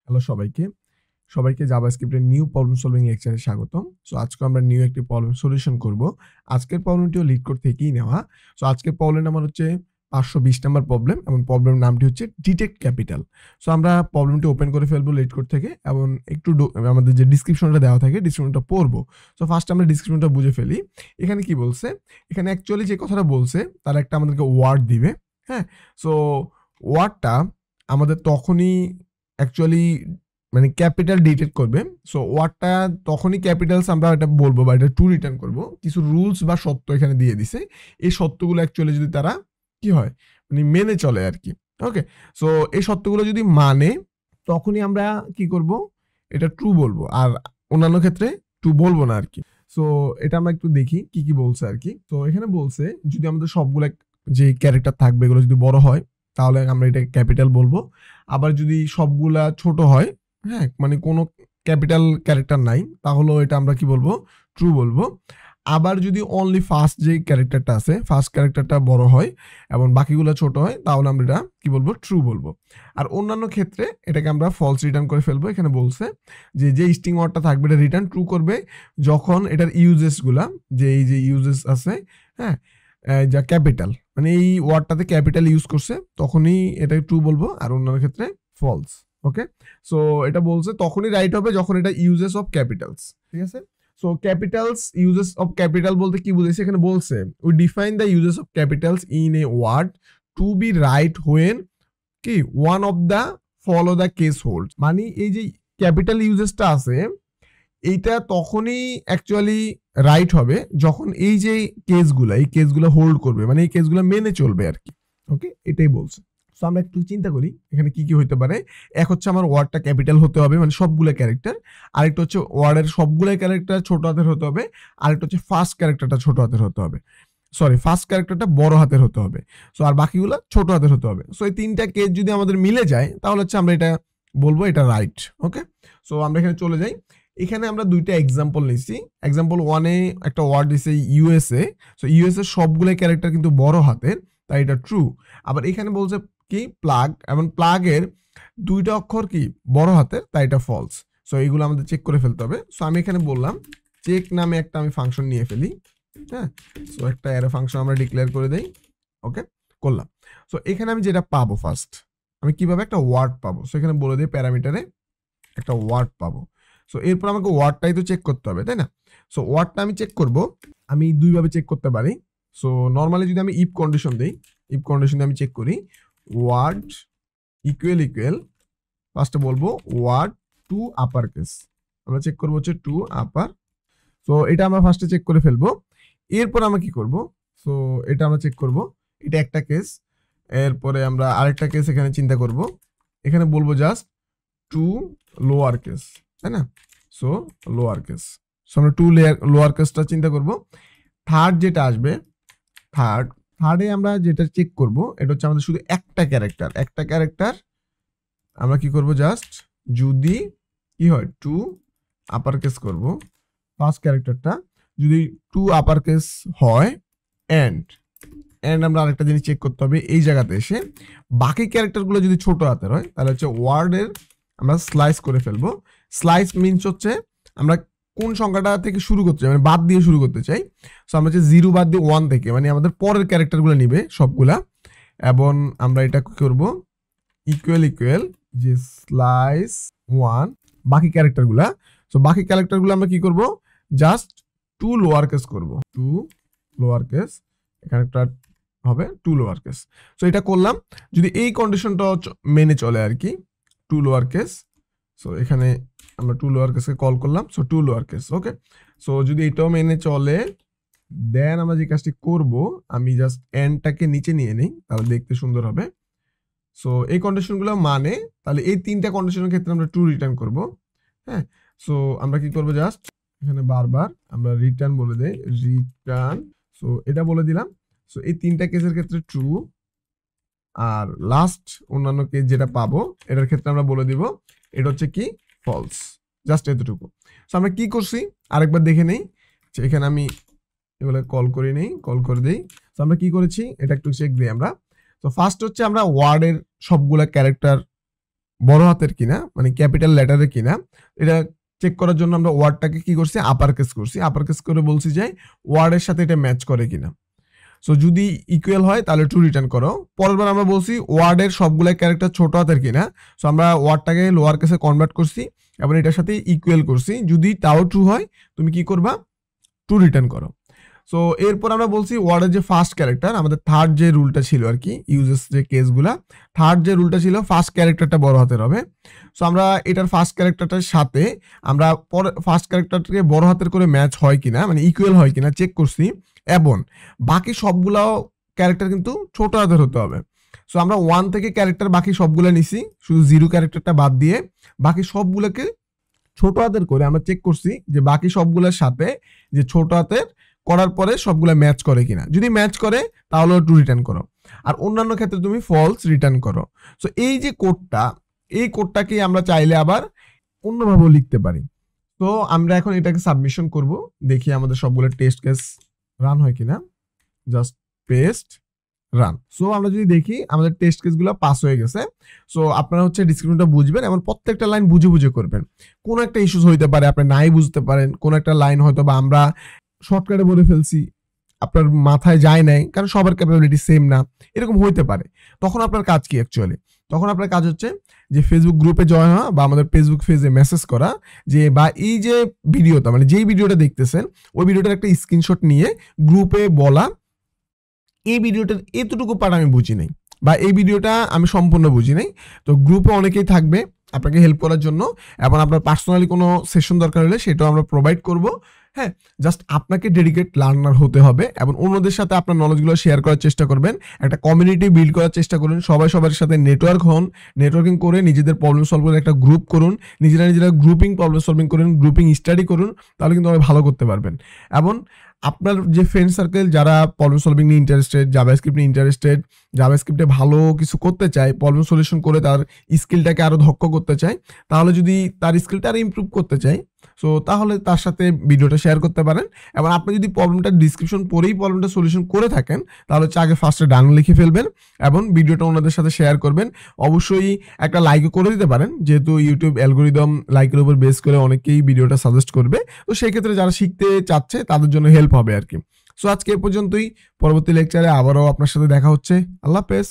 Hello সবাইকে জাভাস্ক্রিপ্টের new problem solving লেকচারে স্বাগতম। সো আজকে আমরা নিউ একটি প্রবলেম সলিউশন করব। আজকের প্রবলেমটিও LeetCode থেকেই নেওয়া। সো আজকের প্রবলেম নাম্বার হচ্ছে 520 নাম্বার প্রবলেম এবং প্রবলেম নামটি হচ্ছে ডিটেক্ট ক্যাপিটাল। সো আমরা প্রবলেমটি ওপেন করে ফেলবো LeetCode থেকে এবং একটু আমাদের যে ডিসক্রিপশনটা দেওয়া থাকে ডিসক্রিপশনটা পড়বো। সো ফার্স্ট আমরা ডিসক্রিপশনটা বুঝে ফেলি। এখানে কি বলছে, এখানে অ্যাকচুয়ালি যে কথাটা বলছে তারা একটা আমাদেরকে ওয়ার্ড দিবে। হ্যাঁ, সো ওয়ার্ডটা আমাদের তখনই অ্যাকচুয়ালি মানে ক্যাপিটাল ডিটেক্ট করবে। সো ওয়ার্ডটা তখনই ক্যাপিটালস আমরা এটা বলবো বা এটা টু রিটার্ন করব। কিছু রুলস বা সত্য এখানে দিয়ে দিছে। এই সত্যগুলো অ্যাকচুয়ালি যদি তারা কি হয় মানে মেনে চলে আর কি। ওকে, সো এই সত্যগুলো যদি মানে তখনই আমরা কি করব, এটা ট্রু বলবো, আর অন্যান্য ক্ষেত্রে ট্রু বলবো না আর কি। সো এটা আমরা একটু দেখি কি কি বলছে আর কি। তো এখানে বলছে যদি আমাদের সবগুলো যে ক্যারেক্টার থাকবে এগুলো যদি বড় হয় তাহলে আমরা এটা ক্যাপিটাল বলবো। আবার যদি সবগুলা ছোট হয়, হ্যাঁ মানে কোনো ক্যাপিটাল ক্যারেক্টার নাই, তাহলেও এটা আমরা কি বলবো, ট্রু বলবো। আবার যদি অনলি ফার্স্ট যে ক্যারেক্টারটা আছে ফার্স্ট ক্যারেক্টারটা বড় হয় এবং বাকিগুলো ছোট হয় তাহলে আমরা এটা কি বলবো, ট্রু বলবো। আর অন্যান্য ক্ষেত্রে এটাকে আমরা ফলস রিটার্ন করে ফেলবো। এখানে বলছে যে স্ট্রিং ওয়ার্ডটা থাকবে এটা রিটার্ন ট্রু করবে যখন এটার ইউজেসগুলা, যে এই যে ইউজেস আছে, হ্যাঁ যা ক্যাপিটাল মানে এই ওয়ার্ডটাতে ক্যাপিটাল ইউজ করছে তখনই এটা ট্রু বলবো, আর অন্যান্য ক্ষেত্রে ফলস। ওকে, সো এটা বলছে তখনই রাইট হবে যখন এটা ইউজেস অফ ক্যাপিটালস। ঠিক আছে, so capitals uses of capital বলতে কি বুঝাইছে, এখানে বলছে we define the uses of capitals in a word to be right when কি one of the follow the case hold. মানে এই যে ক্যাপিটাল ইউজেসটা আছে এইটা তখনই অ্যাকচুয়ালি রাইট হবে যখন এই যে কেসগুলো হোল্ড করবে, মানে এই কেসগুলো মেনে চলবে আর কি। ওকে, এটাই বলছে। সো আমরা একটু চিন্তা করি এখানে কি কি হতে পারে। এক হচ্ছে আমার ওয়ার্ডটা ক্যাপিটাল হতে হবে মানে সবগুলো ক্যারেক্টার, আরেকটা হচ্ছে ওয়ার্ডের সবগুলো ক্যারেক্টার ছোট হাতের হতে হবে, আরেকটা হচ্ছে ফার্স্ট ক্যারেক্টারটা ছোট হাতের হতে হবে, সরি ফার্স্ট ক্যারেক্টারটা বড় হাতের হতে হবে। সো আর বাকিগুলো ছোট হাতের হতে হবে। সো এই তিনটা কেস যদি আমাদের মিলে যায় তাহলে হচ্ছে আমরা এটা বলবো এটা রাইট। ওকে, সো আমরা এখানে চলে যাই। এখানে আমরা দুইটা এক্সাম্পল নিচ্ছি। এক্সাম্পল ওয়ানে একটা ওয়ার্ড দিছে ইউএসএ। সো ইউএসএ সবগুলো ক্যারেক্টার কিন্তু বড় হাতের, তাই এটা ট্রু। আবার এখানে বলছে কি প্লাগ, এবং প্লাগের দুইটা অক্ষর কি বড় হাতের, তাই এটা ফলস। সো এইগুলো আমাদের চেক করে ফেলতে হবে। সো আমি এখানে বললাম চেক নামে একটা আমি ফাংশন নিয়ে ফেলি। হ্যাঁ, সো একটা অ্যারে ফাংশন আমরা ডিক্লেয়ার করে দেই। ওকে, করলাম। সো এখানে আমি যেটা পাবো ফার্স্ট, আমি কিভাবে একটা ওয়ার্ড পাবো, সো এখানে বলে দিই প্যারামিটারে একটা ওয়ার্ড পাবো। সো এরপর আমাকে ওয়ার্ডটাই তো চেক করতে হবে, তাই না? সো ওয়ার্ডটা আমি চেক করব, আমি দুইভাবে চেক করতে পারি। সো নর্মালি যদি আমি ইফ কন্ডিশন দিই, ইফ কন্ডিশনে আমি চেক করি ওয়ার্ড ইকুয়াল ফার্স্টে বলবো ওয়ার্ড টু আপার কেস, আমরা চেক করবো হচ্ছে টু আপার। সো এটা আমরা ফার্স্টে চেক করে ফেলবো। এরপর আমরা কি করব, সো এটা আমরা চেক করব, এটা একটা কেস। এরপরে আমরা আরেকটা কেস এখানে চিন্তা করব, এখানে বলবো জাস্ট টু লোয়ার কেস, তাই না? সো লোয়ার কেস, সো আমরা টু লোয়ার কেসটা চিন্তা করব। থার্ড যেটা আসবে, থার্ডে আমরা যেটা চেক করব এটা হচ্ছে আমাদের শুধু একটা ক্যারেক্টার আমরা কি করব, জাস্ট যদি কি হয় টু আপার কেস করব ফার্স্ট ক্যারেক্টারটা, যদি টু আপার কেস হয় এন্ড আমরা আরেকটা জিনিস চেক করতে হবে এই জায়গাতে এসে বাকি ক্যারেক্টারগুলো যদি ছোট হাতের হয় তাহলে হচ্ছে ওয়ার্ডের আমরা স্লাইস করে ফেলবো। স্লাইস মিনস হচ্ছে আমরা কোন সংখ্যাটা থেকে শুরু করতে চাই, মানে বাদ দিয়ে শুরু করতে চাই। সো আমরা হচ্ছে 0 বাদ দিয়ে 1 থেকে, মানে আমাদের পরের ক্যারেক্টারগুলো নিবে সবগুলা, এবং আমরা এটা কি করব ইকুয়াল যে স্লাইস 1 বাকি ক্যারেক্টারগুলা। সো বাকি ক্যারেক্টারগুলো আমরা কি করব, জাস্ট টু লোয়ার কেস করব, টু লোয়ার কেস, এখানে একটা হবে টু লোয়ার কেস। সো এটা করলাম যদি এই কন্ডিশনটা মেনে চলে আর কি, টু লোয়ার কেস। সো এখানে আমরা টু লোয়ার কেসকে কল করলাম, সো টু লোয়ার কেস। ওকে, সো যদি এটাও মেনে চলে দেন আমরা যে কাজটি করব, আমি জাস্ট এন্ডটাকে নিচে নিয়ে নিই তাহলে দেখতে সুন্দর হবে। সো এই কন্ডিশনগুলো মানে তাহলে এই তিনটা কন্ডিশনের ক্ষেত্রে আমরা ট্রু রিটার্ন করব। হ্যাঁ, সো আমরা কি করব, জাস্ট এখানে বারবার আমরা রিটার্ন বলে দেই, রিটার্ন। সো এটা বলে দিলাম। সো এই তিনটা কেসের ক্ষেত্রে ট্রু, আর লাস্ট অন্যান্য কেস যেটা পাবো এটার ক্ষেত্রে আমরা বলে দিব এটা হচ্ছে কি ফলস, জাস্ট এতটুকু। সো আমরা কি করছি আরেকবার দেখে নেই, এখানে আমি এগুলো কল করে নেই, কল করে দেই। সো আমরা কি করেছি এটা একটু চেক দিই আমরা। তো ফার্স্ট হচ্ছে আমরা ওয়ার্ডের সবগুলা ক্যারেক্টার বড় হাতের কিনা, মানে ক্যাপিটাল লেটারের কিনা, এটা চেক করার জন্য আমরা ওয়ার্ডটাকে কি করছি, আপার কেস করছি। আপার কেস করে বলছি যে ওয়ার্ডের সাথে এটা ম্যাচ করে কিনা। সো যদি ইকুয়াল হয় তাহলে ট্রু রিটার্ন করো। পরের বার আমরা বলছি ওয়ার্ডের সবগুলো ক্যারেক্টার ছোট হাতের কিনা। সো আমরা ওয়ার্ডটাকে লোয়ার কেসে কনভার্ট করছি এবং এটার সাথে ইকুয়াল করছি। যদি তাও ট্রু হয় তুমি কি করবা, ট্রু রিটার্ন করো। সো এরপর আমরা বলছি ওয়ার্ডের যে ফার্স্ট ক্যারেক্টার, আমাদের থার্ড যে রুলটা ছিল আর কি, ইউজেস যে কেসগুলা, থার্ড যে রুলটা ছিল ফার্স্ট ক্যারেক্টারটা বড় হাতের হবে। সো আমরা এটার ফার্স্ট ক্যারেক্টারটার সাথে আমরা পরে ফার্স্ট ক্যারেক্টারটাকে বড় হাতের করে ম্যাচ হয় কিনা, মানে ইকুয়াল হয় কিনা চেক করছি, এবং বাকি সবগুলো ক্যারেক্টার কিন্তু ছোট হাতের হতে হবে। সো আমরা 1 থেকে ক্যারেক্টার বাকি সবগুলো নিছি, শুধু 0 ক্যারেক্টারটা বাদ দিয়ে বাকি সবগুলোকে ছোট হাতের করে আমরা চেক করছি যে বাকি সবগুলোর সাথে যে ছোট হাতের করার পরে সবগুলা ম্যাচ করে কিনা। যদি ম্যাচ করে তাহলে ট্রু রিটার্ন করো, আর অন্যান্য ক্ষেত্রে তুমি ফলস রিটার্ন করো। সো এই যে কোডটা, এই কোডটাকে আমরা চাইলে আবার অন্যভাবেও লিখতে পারি। তো আমরা এখন এটাকে সাবমিশন করব, দেখি আমাদের সবগুলো টেস্ট কেস রান হয় কিনা। Just paste run. সো আমরা যদি দেখি আমাদের টেস্ট কেসগুলো পাস হয়ে গেছে। সো আপনারা হচ্ছে ডিসক্রিপশনটা বুঝবেন এবং প্রত্যেকটা লাইন বুঝে বুঝে করবেন। কোন একটা ইস্যুস হইতে পারে আপনি নাই বুঝতে পারেন, কোন একটা লাইন হয়তো বা আমরা শর্টকাটে বলে ফেলছি, আপনার মাথায় যায় নাই, কারণ সবার ক্যাপাবিলিটি সেম না, এরকম হইতে পারে। তখন আপনার কাজ কি অ্যাকচুয়ালি, তখন আপনার কাজ হচ্ছে যে ফেসবুক গ্রুপে জয়েন হওয়া বা আমাদের ফেসবুক পেজে মেসেজ করা, যে বা এই যে ভিডিওটা, মানে যেই ভিডিওটা দেখতেছেন ওই ভিডিওটার একটা স্ক্রিনশট নিয়ে গ্রুপে বলা, এই ভিডিওটার এতটুকু পার্ট আমি বুঝি নাই, বা এই ভিডিওটা আমি সম্পূর্ণ বুঝি নাই। তো গ্রুপে অনেকেই থাকবে আপনাকে হেল্প করার জন্য, এবং আপনার পার্সোনালি কোনো সেশন দরকার হলে সেটাও আমরা প্রোভাইড করব। হ্যাঁ, জাস্ট আপনাকে ডেডিকেট লার্নার হতে হবে এবং অন্যদের সাথে আপনার নলেজগুলো শেয়ার করার চেষ্টা করবেন, একটা কমিউনিটি বিল্ড করার চেষ্টা করুন, সবাই সবার সাথে নেটওয়ার্ক হন, নেটওয়ার্কিং করে নিজেদের প্রবলেম সলভ করে একটা গ্রুপ করুন, নিজেরা গ্রুপিং প্রবলেম সলভিং করুন, গ্রুপিং স্টাডি করুন, তাহলে কিন্তু অনেক ভালো করতে পারবেন। এবং আপনার যে ফ্রেন্ড সার্কেল যারা প্রবলেম সলভিং নিয়ে ইন্টারেস্টেড, জাভাস্ক্রিপ্ট নিয়ে ইন্টারেস্টেড, জাভাস্ক্রিপ্টে ভালো কিছু করতে চায়, প্রবলেম সলিউশন করে তার স্কিলটাকে আরও দক্ষ করতে চায়, তাহলে যদি তার স্কিলটা আরও ইমপ্রুভ করতে চায়, সো তাহলে তার সাথে ভিডিওটা শেয়ার করতে পারেন। এবং আপনি যদি প্রবলেমটা ডিসক্রিপশন পড়েই প্রবলেমটা সলিউশন করে থাকেন, তাহলে হচ্ছে আগে ফার্স্টে ডান লিখে ফেলবেন এবং ভিডিওটা ওনাদের সাথে শেয়ার করবেন। অবশ্যই একটা লাইকও করে দিতে পারেন, যেহেতু ইউটিউব অ্যালগোরিদম লাইকের উপর বেস করে অনেকেই ভিডিওটা সাজেস্ট করবে। তো সেই ক্ষেত্রে যারা শিখতে চাচ্ছে তাদের জন্য হেল্প হবে আর কি। সো আজকে এ পর্যন্তই, পরবর্তী লেকচারে আবারও আপনার সাথে দেখা হচ্ছে। আল্লাহ হাফেজ।